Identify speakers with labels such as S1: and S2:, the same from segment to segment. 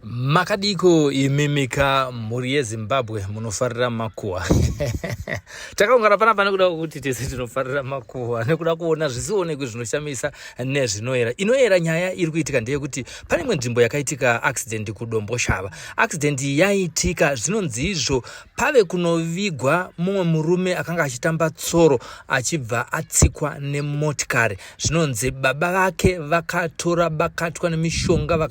S1: Makadiko imimika muri yeZimbabwe munofarira makuwa. Takaungana panapa nekuda kuti tese tinofarira makuwa nekuda kuona zvisionekwe zvinoshamisa nezvinoera. Inoera nyaya iri kuitika ndeyekuti pane imwe nzvimbo yakaitika accident kudombo shava. Accident yaitika zvinonzi izvo pave kunovigwa mumwe murume akanga achitamba tsoro achibva atsikwa nemotikari. Zvinonzi baba vake vakatora bakatwa nemishonga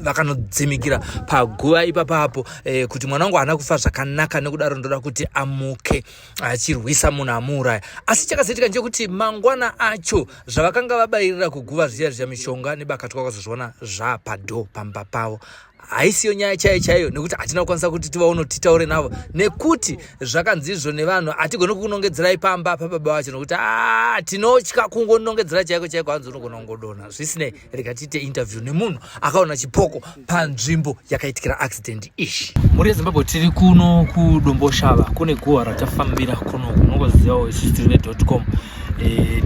S1: vakanodzimikira paguva ipapapo kuti mwana wangu haana kufa zvakanaka nekudaro ndoda kuti amuke achirwisa munhu amuuraya. Asi chakazoitika ndechekuti mangwana acho zvavakanga vabairira kuguva zviya mishonga nebakatwa kwazozviona zvapadho pamba pavo. Haisiyo nyaya chaiyo nekuti hatina kukwanisa kuti tivaono titaure navo nekuti zvakanzizvo nevanhu hatigoni kunongedzerai pamba pababa vacho nokuti tinotya kungonongedzera chaiko hanzi unogona kungodonha. Zvisinei, rega tiite interview nemunhu akaona chipoko panzvimbo yakaitikira accident ishi. Muri yeZimbabwe tiri kuno kudombo shava kune guva ratafambira kuno kunongozivawo isusu tiri ve.com.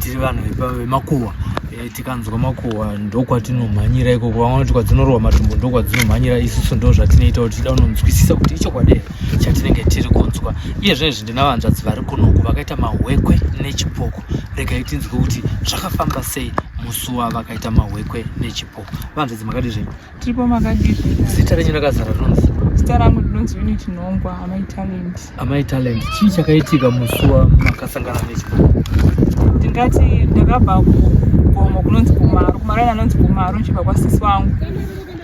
S1: Tiri vanhu vemakuwa. Tikanzwa makuwa ndokwatinomhanyira ikoko, vamwe vanoti kwadzinorohwa matumbu ndokwadzinomhanyira. Isusu ndo zvatinoita kuti tida kunonzwisisa kuti ichokwadi chatinenge tiri kunzwa. Iye zvinezvi ndina vanzvadzi vari kunoku vakaita mahwekwe nechipoko. Regai tinzwe kuti zvakafamba sei musuwa vakaita mahwekwe nechipoko. Vanzvadzi makadi zvenyu?
S2: Tiripo makadi zvenyu.
S1: Zita renyu rakazara rinonzi?
S2: Zita rangu rinonzi Unity Nhongwa, Amai Talent. Chii
S1: chakaitika musuwa makasangana nechipoko?
S2: Ndingati ndakabva kugomo kunonzi kumaraini anonzi kumaro ndichibva kwasisi wangu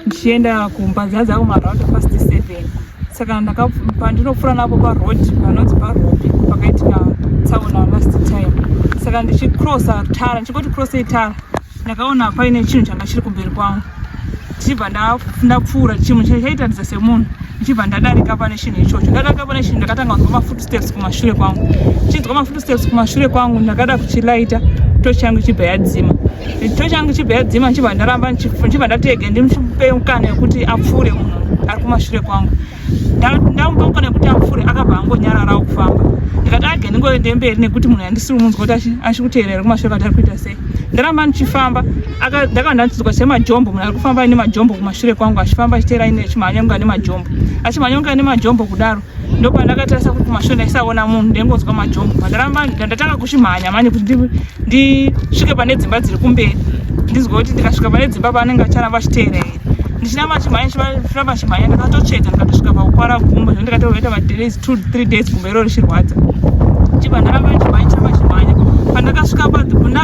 S2: ndichienda kumba dzadza kumaraundi past 7. Saka pandinopfuura napo parodi panonzi parobhi pakaitika tsaona last time. Saka ndichikrosa tara, ndichingoti krosei tara ndakaona paine chinhu changa chiri kumberi kwangu. Ndichibva ndapfuura chinhu chaitaridza semunhu. Ndichibva ndadarika pane chinhu ichocho. Ndadarika pane chinhu ndakatanga kunzwa mafootsteps kumashure kwangu. Ndichinzwa mafootsteps kumashure kwangu ndakada kuchilaita tochi yangu ichibva yadzima. Tochi yangu ichibva yadzima ndichibva ndaramba ndichibva ndatege ndimupe mukana wekuti apfuure munhu ari kumashure kwangu. Ndamupa mukana wekuti apfuure akabva angonyararawo kufamba. Ndikati age ndingoende mberi nekuti munhu handisiri kumunzwa kuti achikuteerera kumashure kwati ari kuita sei. Ndaramba ndichifamba ndakanga ndanzwa semajombo, munhu ari kufamba nemajombo kumashure kwangu achifamba achiteera ine chimhanyonga nemajombo. Achimhanyonga nemajombo kudaro ndopandakatarisa kuti kumashure ndaisaona munhu ndengonzwa majombo. Pandaramba ndatanga kuchimhanya manje kuti ndisvike pane dzimba dziri kumberi ndizwe kuti ndikasvika pane dzimba paanenge acharamba achiteera here. Ndichinamba chimhanya ndakatotsvedza ndikatosvika pakukwara gumbo zvandikatoita madays 2-3 days gumbo iro richirwadza. Ndichibva ndaramba chimhanya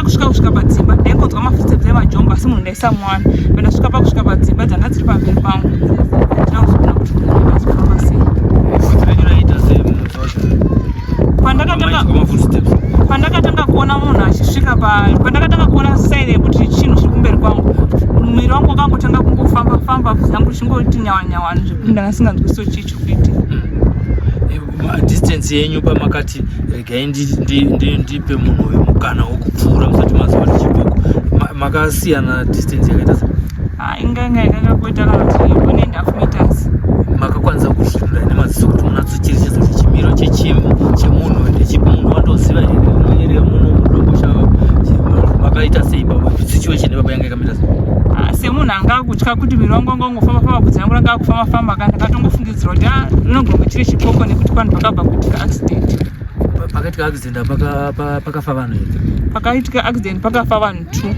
S2: kusvika padzimba ndaingonzwa mafootsteps emajombo asi munhu ndaisamuwana. Pandasvika pakusvika padzimba dzanga dziri pamberi pangu ndina kuzoona kuti munhu akazofamba sei. Pandakatanga kuona munhu achisvika pandakatanga kuona saini yekuti chinhu chiri kumberi kwangu, mwiri wangu wakangotanga kungofamba zangu chingoti nyawanyawana zvekuti ndanga singanzwisiwo chii chiri kuitika.
S1: Distance yenyu pamakati regai ndipe munhu wemukana wokupfuura musati maziva kuti chipoko makasiyana distance yakaita sei?
S2: Inganga yakangoita kuti 1.5 meters.
S1: Makakwanisa kuzvinura nemaziso kuti munatsocherechedza kuti chimiro chemunhu ndechemunhu wandoziva here munyerera muno mudombo shava makaita sei baba situation yebaba yanga yakamira sei?
S2: Semunhu anga akutya kuti mwiri wangu wanga wangofamba bvudzi rangu ranga akufamba ndakatongofungidzira kuti rinogona chiri chipoko nekuti panhu pakabva kuitika accident.
S1: Pakaitika accident pakafa vanhu here?
S2: Pakaitika accident pakafa vanhu 2.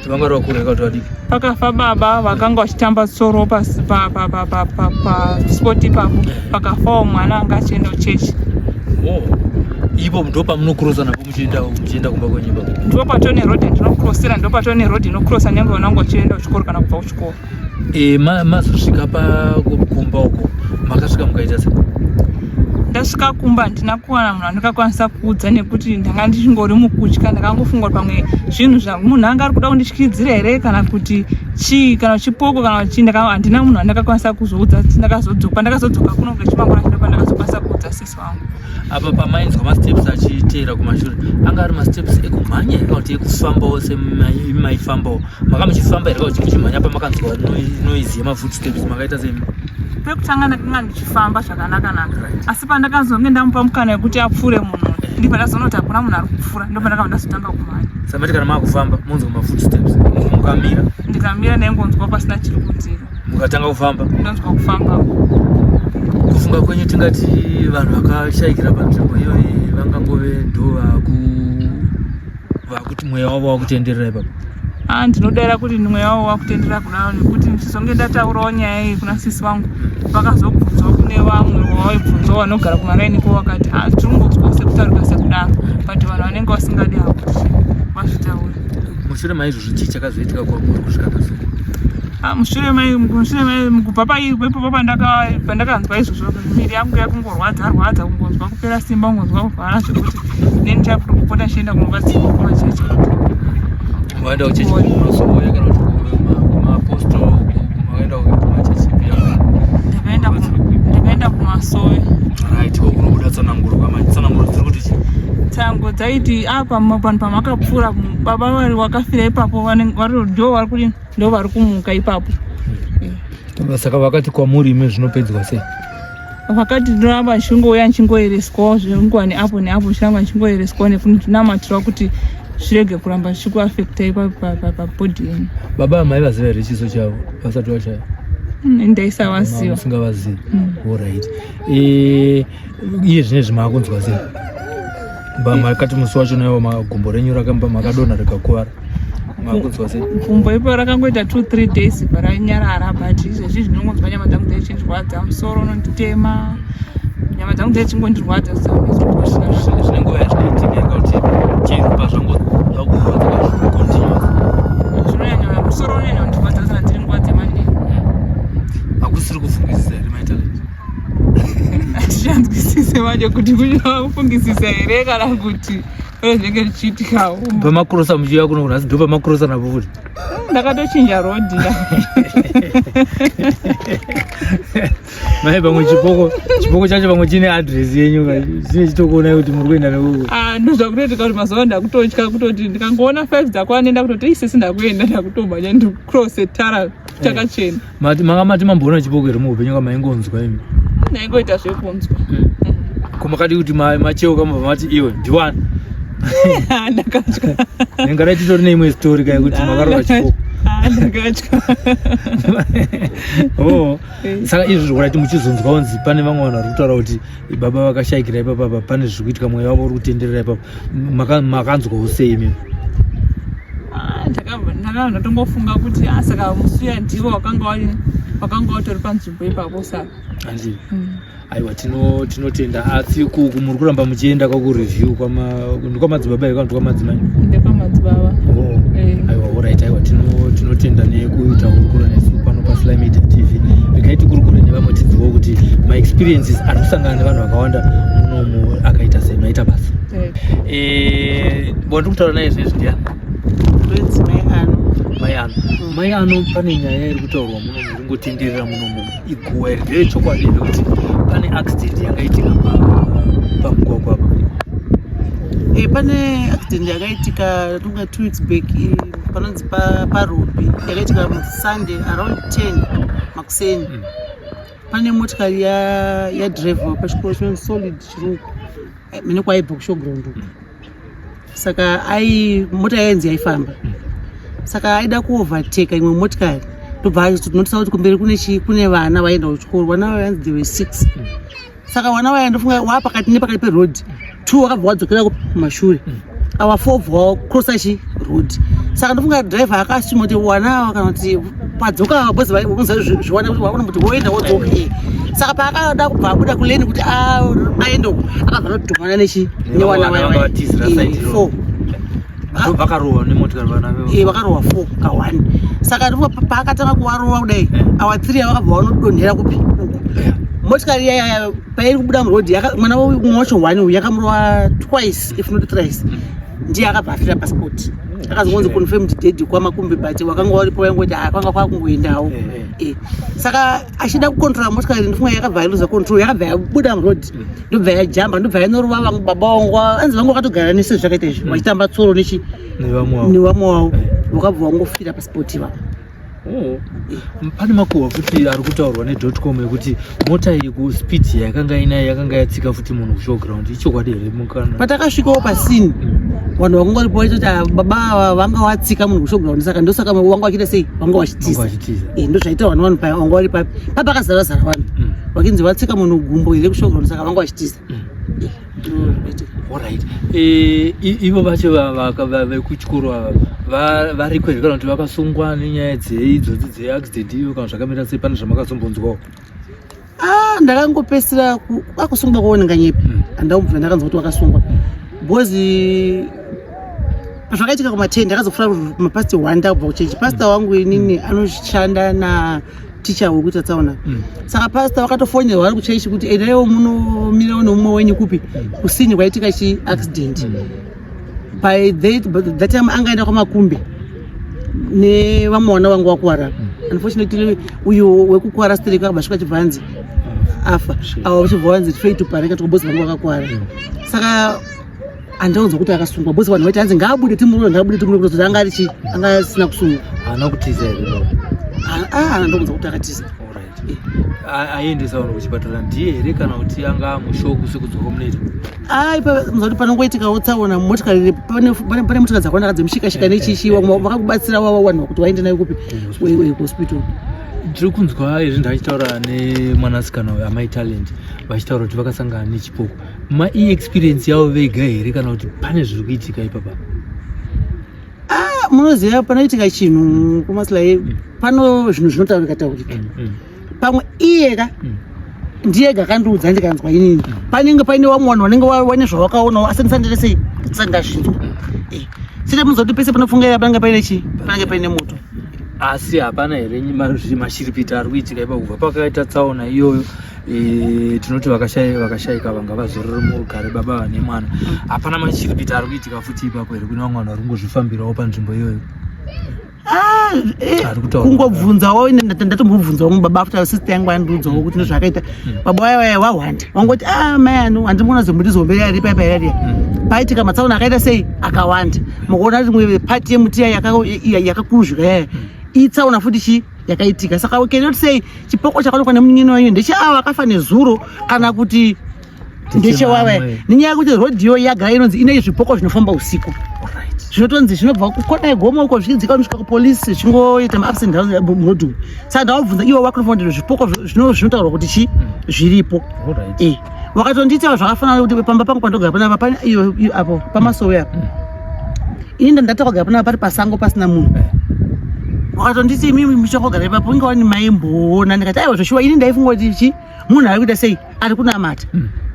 S1: Vanga vari vakuru yakati vadiki?
S2: Pakafa baba vakanga vachitamba tsoro paspoti ipapo, pakafawo mwana anga achienda kuchechi.
S1: Ipo ndo pamunokurosa napo muchienda kumba kwenyu ipapo?
S2: Ndipo patone road ndinokurosera, ndipo patone road inokrosa nyangwe unango uchienda kuchikoro kana kubva kuchikoro.
S1: Mazosvika pakumba uko makasvika mukaita sei?
S2: Ndasvika kumba ndina kuwana munhu andingakwanisa kuudza nekuti ndanga ndichingori mukutya. Ndakangofunga kuti pamwe zvinhu munhu anga ari kuda kundityidzira here kana kuti chii kana chipoko kana chii. Handina munhu andakakwanisa kuzoudza. Pandakazodzoka kuno kuchimangwana ndo pandakazokwanisa kuudza sisi wangu.
S1: Apa pamainzwa masteps achiteera kumashure anga ari masteps ekumhanya here kana kuti ekufambawo semaifambawo? Maka muchifamba here kana kuti muchimhanya pamakanzwa noise yemafootsteps makaita sei?
S2: Pekutanga ndakanga ndichifamba zvakanaka asi pandakazonge ndamupa mukana wekuti apfuure munhu ndipo ndazoona kuti hakuna munhu ari kupfuura ndipo pandakabva ndazotanga kumhanya.
S1: Samati kana makufamba munzwa mafootsteps mukamira?
S2: Ndikamira ndaingonzwa pasina chiri kunzira.
S1: ukatanga kufamba
S2: ndonzwa kufamba.
S1: kufunga kwenyu tingati vanhu vakashayikira panzvimbo iyoyi vangangove ndo vakuti mweya wavo wakutenderera ipapo?
S2: Ndinodara kuti mweya wavo wakutenderera kudaro nekuti ndizonge ndataurawo nyaya iyi kuna sisi vangu vakazobvunzwa kune vamwe vaibvunzwa vanogara kumaraini ko vakati tiringotswa sekutaurika sekudaro but vanhu vanenge vasingadi havo vazvitaura.
S1: Mushure maizvozvo chii chakazoitika kwamuri kusvika pasei?
S2: Mushure mai kubva paipapo pandakanzwa izvozvo miri yangu yakungorwadza kungonzwa kupera simba kungonzwa kuvhara zvekuti neni chakutongopota chienda kunovadziva kumachechi.
S1: Waenda kuchechi kumasoya kana kuti kumaapostol wakaenda kumachechi pia?
S2: Ndakaenda kumasoya.
S1: Right, kunobuda tsananguro kwamanje. Tsananguro dziri kuti chii?
S2: Tsango dzaiti panhu pamakapfuura baba vari vakafira ipapo ndo vari kumuka ipapo.
S1: Saka vakati kwamuri ime zvinopedzwa sei?
S2: Vakati ndoramba ndichingouya ndichingoereswawo zvingwani apo neapo ndichiramba ndichingoereswawo nekuti ndinamatira kuti zvirege kuramba zvichikuafekta ipapo pabhodhi yenyu.
S1: Baba amai vaziva here chiso chavo vasati vashaya?
S2: Ndaisavaziva.
S1: Usingavazivi. Alright. Iye zvinezvi maakunzwa sei? Makati musi wacho naiwo magumbo renyu rakamba makadonha rikakuvara. Maakunzwa sei?
S2: Gumbo ipo rakangoita 2-3 days paranyarara but izvezvi zvinongonzwa nyama dzangu dzichindirwadza, musoro unonditema, nyama dzangu dzichingondirwadza
S1: zvinenguva yazvinoitika kuti cheirupa zvangokurwadza continuous.
S2: Zvinonyanya musoro unonyanya kundirwadza saka ndiri nguva dzemanheru.
S1: Hakusiri kufungisisa here maita leti?
S2: Handichanzwisise manje kuti kunyanya kufungisisa here kana kuti zvinenge zvichiitikawo.
S1: Pamakurosa muchiuya kuno kunhasi ndo pamakurosa napo futi?
S2: Ndakatochinja rodhi.
S1: Mai pamwe chipoko chacho pamwe chine adresi yenyu chine chitokuonai kuti muri kuenda neuko?
S2: Ndozvakutoitika kuti mazuva ndakutotya kutoti ndikangoona 5 dzakwana ndenda kutoti isesi ndakuenda ndakutobva ndikrose tara chakachena.
S1: Makamati mamboona chipoko here muupenyu kwamaingonzwa imi?
S2: Ndaingoita zvekunzwa.
S3: Kumakati kuti macheuka mabva mati iwe ndiwani.
S2: Ndakatya.
S3: Nengara titori neimwe story kai kuti makaroka chipoko.
S2: Ndakatya.
S3: Oh, saka izvi zvokuti muchizonzwa unzi pane vamwe vanhu vari kutaura kuti baba vakashayikira ipapa pane zviri kuitika mweya wavo uri kutenderera ipapa makanzwawo sei imimi?
S2: Ndatongofunga kuti saka musuya ndivo wakanga watori panzvimbo ipapo saka.
S3: Handii. Aiwa tinotenda asi muri kuramba muchienda kwakureview kwamadzibaba here kana kuti kwamadzimai?
S2: Ndekwamadzibaba.
S3: Aiwa alright, aiwa tinotenda nekutaurukura nesu pano paSly Media TV. Regai tikurukure nevamwe tidziwo kuti my experiences ari kusangana nevanhu vakawanda munomu akaita sei maita basa. Ndiri kutaura naye zvinezvi ndiani? Mai ano pane nyaya iri kutaurwa munomu iri ngotenderera munomu iguwa iri nderechokwadi here kuti pane accident yakaitika pamugwagwa apa?
S4: Pane accident yakaitika tunga 2 weeks back panonzi paRuby yakaitika Sunday around 10 makuseni. Pane motikari yadriver pachikoro chinonzi Solid chirungu mene kwaibva kushowground. Saka mota yainzi yaifamba, saka aida kuovertake imwe motikari tobva tinotisa kuti kumberi kune vana vaenda kuchikoro. Vana vayanzi they were 6. Saka vana vaya ndofunga wapakati nepakati peroad 2 wakabva wadzokera kumashure ava 4 bva crossachi road. Saka ndofunga driver akasuma kuti vana kana kuti padzoka bhozi vaizviwana kuti waona kuti woenda wodzoka. Saka paakada kubva abuda kuleni kuti aendeko akabva nodhumana nevana vaya 4
S3: vakarohwa nemotikari vana vevo?
S4: Vakarohwa 4 ka1. Saka ndipo paakatanga kuvarohwa kudai ava 3 vakabva vanodonhera kupi motikari pairi kubuda murodhi mwana umwe wacho 1 yakamurohwa twice if not thrice. Ndiye akabva afira pasipoti akazongonzi confirmed dead kwamakumbi but wakanga waripo yangoti kwanga kwakungoendawo. Saka achida kukontrola motikari ndofunga yakabva yaluza control yakabva yabuda murodhi ndobva yajamba ndobva yanorova vamwe baba vangu anzi vangu vakatogara nese zvakaita izvi vachitamba tsoro nevamwe wavo vakabva vangofira pasipoti ivavo.
S3: Pane makuhwa futi ari kutaurwa ne.com yekuti mota iyi kuspeed yakanga inayo yakanga yatsika futi munhu kushowground ichokwadi here mukana
S4: patakasvikawo pasini vanhu vakangoripo vaitoti baba vanga watsika munhu kushowground saka ndosaka wanga wachiita sei vanga wachitiza ndo zvaita vanhu vanga vari papi papakazara vanhu vakinzi vatsika munhu gumbo here kushowground saka vanga vachitiza.
S3: Alright. Ivo vacho vekuchikoro variko here kana kuti vakasungwa nenyaya dzeidzodzo dzeaccident iyo kana zvakamira sei pane zvamakazombonzwawo?
S4: Ndakangopesera akusungwa kuonenga nyepi handaumbva ndakanzwa kuti wakasungwa because zvakaitika kuma10 ndakazofura mapasti 1 ndakubva kuchechi. Pasta wangu inini anoshanda na ticha wekuita tsaona saka pasta wakatofonera vari kuchechi kuti edaiwo munomira nomumwe wenyu kupi kusini kwaitika chi accident. By that time angaenda kwamakumbe nevamwe vana vangu vakuwara. Unfortunately uyu wekukuwara stereka akabasvika chibvanzi afa avo chibvanzi fei tupareka tobozi vangu vakakuwara saka handaunzwa kuti akasungwa bozi vanhu vaiti hanzi ngaabude timurore kuti anga arichi anga asina kusungwa.
S3: Haana kutiza here?
S4: Handaunzwa kuti akatiza.
S3: Aendesa vanhu kuchipatara ndiye here kana kuti anga mushoku sekudzoka munoita?
S4: Muzva kuti panongoitikawo tsaona motikari pane motikari dzakawanda dzemushikashika nechichi vamwe vakakubatsira vanhu kuti vaende nayo kupi kuhospital.
S3: Ndiri kunzwa izvi ndachitaura nemwanasikana amai talent vachitaura kuti vakasangana nechipoko. Experience yavo vega here kana kuti pane zviri kuitika ipapa?
S4: Munoziva panoitika chinhu kumasilai pano zvinhu zvinotaurika taurika pamwe iyeka ndiyega kandiudza ndikanzwa inini panenge paine vamwe vanhu vanenge wane zvavakaonawo asi ndisandire sei sandazvinzwa site munzoti pese panofungaira panenge paine chi panenge paine moto
S3: asi hapana here mashiripiti ari kuitika ipakubva pakaita tsaona iyoyo tinoti vakashayika vanga vazorore mugare baba vane mwana hapana mashiripiti ari kuitika futi ipapo here kune vamwe vanhu vari kungozvifambirawo panzvimbo iyoyo?
S4: Kungobvunzawo ndatombobvunzawo mubaba after sister yangu andiudzawo kuti ndozvakaita baba waya wahwanda wangoti mai ano handimuona zomutizombeya iri paipa yariya paitika matsaona akaita sei akawanda mukuona kuti pati yemuti yakakuruzvika yaya itsaona futi chi yakaitika saka kenoti sei chipoko chakanokwa nemunyino wanyu ndecheava akafa nezuro kana kuti ndechewava nenyaya yekuti rodhiyo yagara inonzi ine zvipoko zvinofamba usiku zvinotonzi zvinobva kukona igoma uko zvichidzika unosvika kupolisi zvichingoita ma-ups and downs murodhini saka ndavabvunza iwo wakunofanira zvipoko zvinotaurwa kuti chi zviripo wakatondiitawo zvakafanana kuti pamba pangu pandogara panapa pane iyo apo pamasowe apo ini ndatagara panapa pari pasango pasina munhu wakatonditi imimi muchakogara ipapo unge wani maimboona ndikati aiwa zvoshuwa ini ndaifunga kuti chi munhu ari kuita sei ari kunamata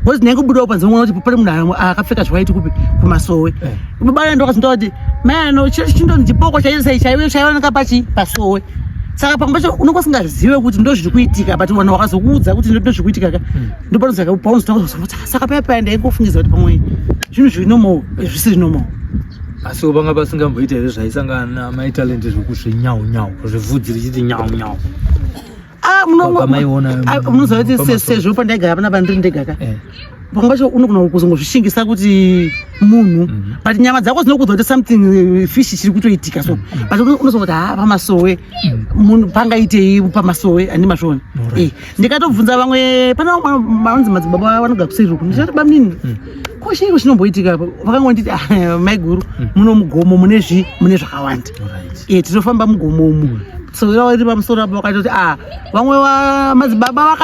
S4: bozi ndinengobudawo panze muona kuti pane munhu akapfeka zvaiti kupi kumasowe baba ndokazinda kuti mano chindonzi chipoko chaioneka pachi pasowe saka pamwe pacho unonga usingazive kuti ndo zviri kuitika but vanhu vakazokuudza kuti ndo zviri kuitika ndopanosaka paya ndaingofungiza kuti pamwe zvinhu zvinomo zvisiri nomo.
S3: Asi vanga vasingamboita here zvaisangana namai talent zvenyau zvivhudzi richiti nyau
S4: munoziva kuti sezvo pandaigara panapa ndiri ndegaka pamwe pacho unogona kuzongozvishingisa kuti munhu but nyama dzako dzinokudza kuti something fishi chiri kutoitika so but unozonga kuti pamasowe munhu pangaitei pamasowe handi mazvona ndikatobvunza vamwe pana vamwe vanonzi madzibaba vanogara kusiriko ndisati bamnini koshiko chinomboitika vakangonditi mai guru muno mugomo mune zvakawanda tinofamba mugomo umu soira iri pamusoro apo vakatoti vamwe madzibaba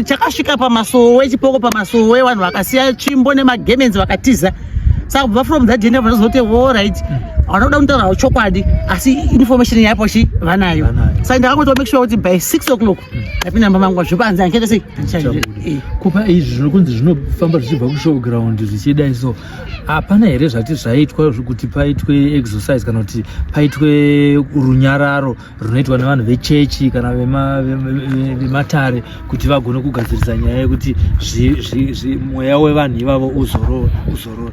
S4: chakasvika pamasowe chipoko pamasowe vanhu vakasiya tsvimbo nemagemenzi vakatiza saka kubva from that day ndavazoti allright vanoda kuntaura chokwadi asi information yapo chi vanayo saka ndakangoti make sure kuti by 6 o'clock ndapinda mamangwa zvipanzi anchete sei
S3: kupa izvi zvinokunzi zvinofamba zvichibva kushowground zvichidai so hapana here zvati zvaitwa kuti paitwe exercise kana kuti paitwe runyararo runoitwa nevanhu vechechi kana vematare kuti vagone kugadzirisa nyaya yekuti mweya wevanhu ivavo uzorora?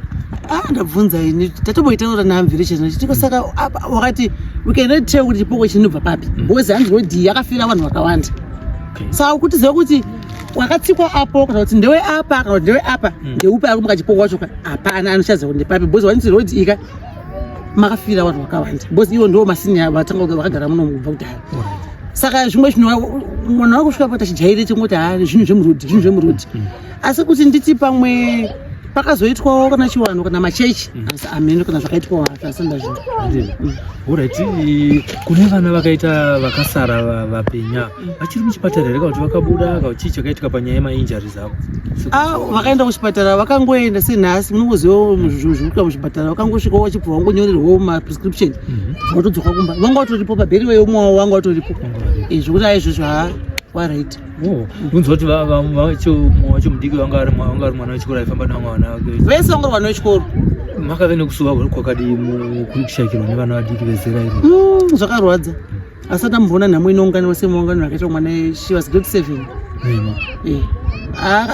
S4: Ndabvunza ini tatomboitaura namviri chino chitiko saka wakati we cannot tell kuti chipoko chinobva papi because hanzi rodhi yakafira vanhu vakawanda saka kuti ziva kuti wakatsikwa apo kana kuti ndewe apa kana kuti ndewe apa ndeupi ari kumuka chipoko wacho hapana anochaziva kuti ndepapi because wanzi rodhi ika makafira vanhu vakawanda because ivo ndo masini vatanga vakagara muno kubva kudhara saka zvimwe mwana wakusvika pata chijaire chingoti zvinhu zvemurudhi asi kuti nditi pamwe pakazoitwawo kana chiwano kana machechi asi amene kana zvakaitwawo akasanda zvinhu
S3: Alright, kune vana vakaita vakasara vapenya vachiri muchipatara here kuti vakabuda chii chakaitika panyaya yemainjuries avo
S4: vakaenda kuchipatara vakangoenda senhasi munongozivawo zvikuka muchipatara vakangosvikawo vachibva vangonyorerwawo maprescription vatodzoka kumba vanga vatoripo pabheri weyo umwe wavo vanga vatoripo zvokuti aizvozvo waright
S3: unzwa kuti wacho mudiki vanga vari mwana wechikoro aifamba navamwe vana vake
S4: vese vanga vari vana vechikoro
S3: makave nekusuva kwakadii kushakirwa nevana vadiki vezera iri
S4: zvakarwadza asi atamboona nhamo inoungana semaungano akaita mwana she was grade 7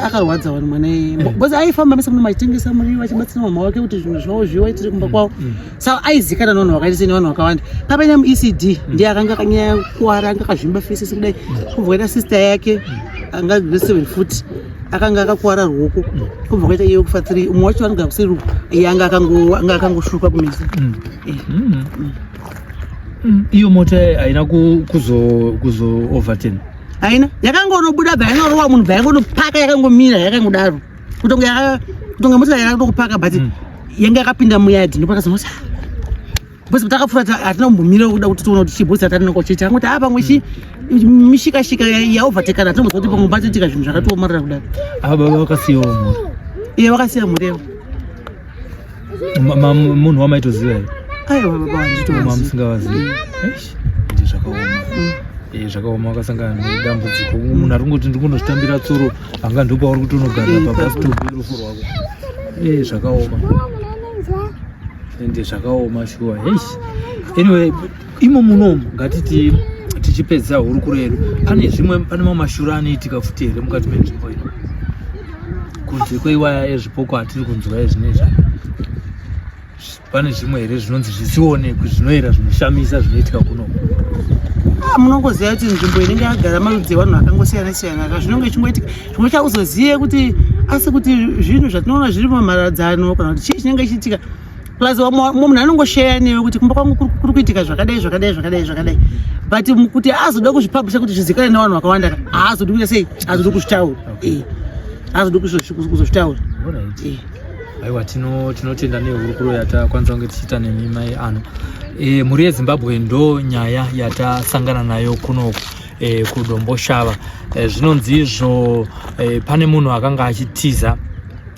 S4: akarwadza vanhu mwana bcause aifamba mese muno machitengesa muriwo achibatsira mama wake kuti zvinhu zvavo zviwaitire kumba kwavo saka aizikana nevanhu vakaita sene vanhu vakawanda kapenya muECD ndiye akanga akanyanya kuwara anga akazvimba fesese kudai kubva kwaita sister yake anga grade 7 futi akanga akakuwara ruoko kubva kwaita iye kufa 3 umwe wacho anogara kusiruku iye anga akangoshuka kumisa
S3: iyo mota haina kuzo overturn
S4: haina yakangonobuda bvainorowa munhu bvaingonopaka yakangomira yakangodaro kutonga motikari yakatokupaka but yanga yakapinda muyadhi ndopakazonoti bcause takapfuura hatina kumbomira kuda kuti tiona kuti chibhosi hataninakochecha angoti pamwe mishikashika yaovatekana hatinozwa kuti pamwe patoitika zvinhu zvakatiomarira kudaro
S3: baba vakasiyawo mhuri
S4: vakasiya mhuri yavo
S3: munhu wamaitoziva here
S4: aiwa baba handitoziva
S3: musingavazivi ndi zvakaoma vakasangana nedambudziko munhu ari kungoti ndikundozvitambira tsoro hanga ndopa uri kuti unogara papasitopi rufu rwako zvakaoma ende zvakaoma shuwa anyway imo munomu ngatiti tichipedza hurukuro yedu pane mamashura anoitika futi here mukati menzvimbo ino kunze kweiwaya ezvipoko hatiri kunzwa ezvinezva pane zvimwe here zvinonzi zvisionekwe zvinoera zvinoshamisa zvinoitika kuno
S4: munongoziva kuti nzvimbo inenge yagara marudzi evanhu akangosiyana-siyana zvinonge chingoitika zvimwe chakuzozive kuti asi kuti zvinhu zvatinoona zviri mumharadzano kana kuti chii chinenge chiitika plus munhu anongosheya newe kuti kumba kwangu kuri kuitika zvakadai but kuti azoda kuzvipablisha kuti zvizikane nevanhu vakawanda haazodi kuita sei haazodi kuzvitaura haazodi kuzozvitaura
S3: aiwa tinotenda nehurukuro yatakwanisa kunge tichiita nemimai ano mhuri yeZimbabwe ndo nyaya yatasangana nayo kunoku kudomboshava zvinonzi izvo pane munhu akanga achitiza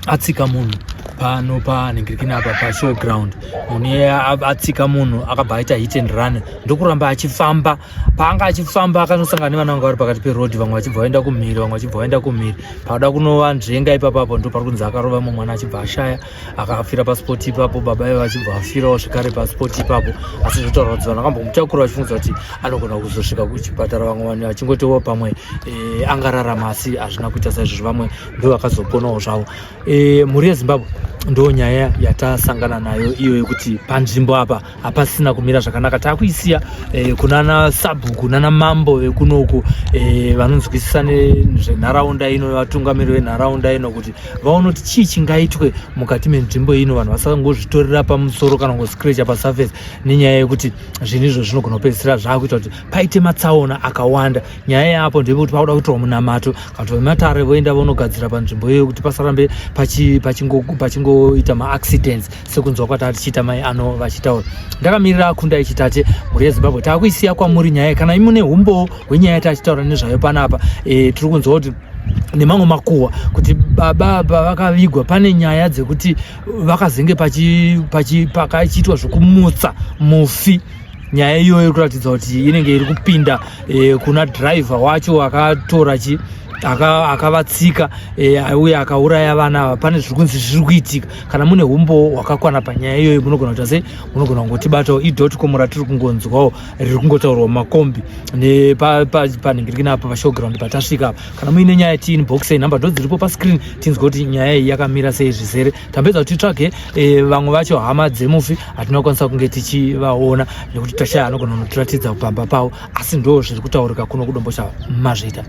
S3: atsika munhu pano panhingirikini apa pashowground munhu iye atsika munhu akabva aita hit and run ndokuramba achifamba paanga achifamba akanosangana nevana vanga vari pakati perodhi vamwe vachibva vaenda kumhiri vamwe vachibva vaenda kumhiri pauda kunova nzvenga ipapapo ndo pari kunzi akarova mumwe mwana achibva ashaya akafira pasipoti ipapo baba iye vachibva vafirawo zvekare pasipoti ipapo asi zvotaura kuti vanhu akambomutakura vachifungudza kuti anogona kuzosvika kuchipatara vamwe vanhu vachingotiwo pamwe angararama asi hazvina kuita saizvozvo vamwe ndo vakazoponawo zvavo mhuri yeZimbabwe ndo nyaya yatasangana nayo iyo yekuti panzvimbo apa hapasina kumira zvakanaka takuisiya kunana sabhuku nana mambo vekunoku vanonzwisisa nezvenharaunda ino vatungamiri venharaunda ino kuti vaone kuti chii chingaitwe mukati menzvimbo ino vanhu vasangozvitorera pamusoro kana kungoscratcha pasurface nenyaya yekuti zvinhu izvo zvinogona kupedzisira zvaakuita kuti paite matsaona akawanda nyaya yapo ndeyekuti pauda kuitirwa munamato kana kuti vematare voenda vonogadzira panzvimbo iyo kuti pasarambe pachingoita maaccidents sekunzwa kwata tichiita mai ano vachitaura ndakamirira kunda ichitate mhuri yeZimbabwe takuisiya kwamuri nyaya kana imune umbo hwenyaya tachitaura nezvayo panapa tiri kunzwa kuti nemamwe makuhwa kuti baba pavakavigwa pane nyaya dzekuti vakazenge pakachiitwa zvokumutsa mufi nyaya iyoyo kuratidza kuti inenge iri kupinda kuna driver wacho akatora akavatsika uye akauraya vana pane zviri kunzi zviri kuitika kana mune umbo hwakakwana panyaya iyoyo munogona kuita sei munogona kungotibatawo i.com ratiri kungonzwawo riri kungotaurwa mumakombi nepanhingirikini apa pashowground patasvika apa kana muine nyaya tiinbox nhamba ndo dziripo pascreen tinzwa kuti nyaya iyi yakamira sei zvizere tambedza kuti titsvage vamwe vacho hama dzemufi hatinokwanisa kunge tichivaona nekuti tashaya anogona kunotiratidza pamba pavo asi ndo zviri kutaurika kuno kudomboshava mazvita